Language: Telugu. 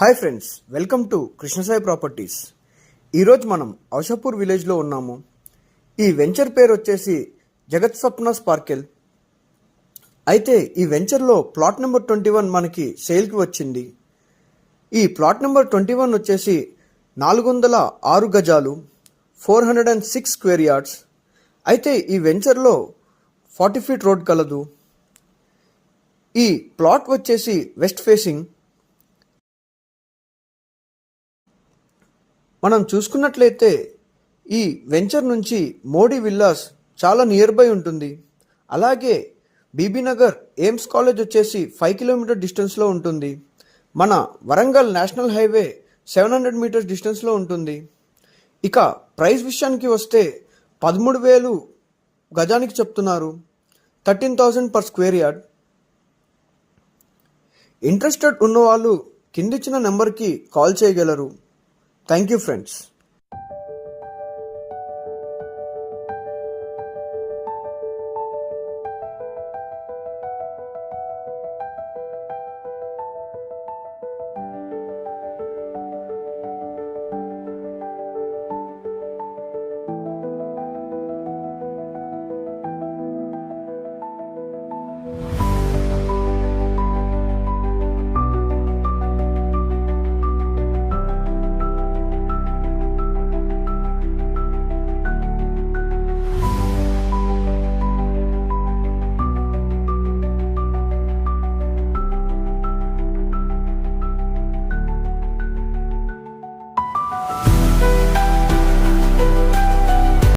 Hi friends, welcome to Krishnasai properties. ఈరోజు మనం ఔషాపూర్ విలేజ్లో ఉన్నాము. ఈ వెంచర్ పేరు వచ్చేసి జగత్ స్వప్న స్పార్కెల్. అయితే ఈ వెంచర్లో ప్లాట్ నెంబర్ 21 మనకి సేల్కి వచ్చింది. ఈ ప్లాట్ నెంబర్ 21 వచ్చేసి 406 గజాలు, 406 స్క్వేర్ యార్డ్స్. అయితే ఈ వెంచర్లో 40 ఫీట్ రోడ్ కలదు. ఈ ప్లాట్ వచ్చేసి వెస్ట్ ఫేసింగ్. మనం చూసుకున్నట్లయితే ఈ వెంచర్ నుంచి మోడీ విల్లాస్ చాలా నియర్ బై ఉంటుంది. అలాగే బీబీనగర్ ఎయిమ్స్ కాలేజ్ వచ్చేసి 5 కిలోమీటర్ డిస్టెన్స్లో ఉంటుంది. మన వరంగల్ నేషనల్ హైవే 700 మీటర్స్ డిస్టెన్స్లో ఉంటుంది. ఇక ప్రైస్ విషయానికి వస్తే 13,000 గజానికి చెప్తున్నారు, 13,000 పర్ స్క్వేర్ యార్డ్. ఇంట్రెస్టెడ్ ఉన్నవాళ్ళు కిందిచ్చిన నెంబర్కి కాల్ చేయగలరు. Thank you, friends.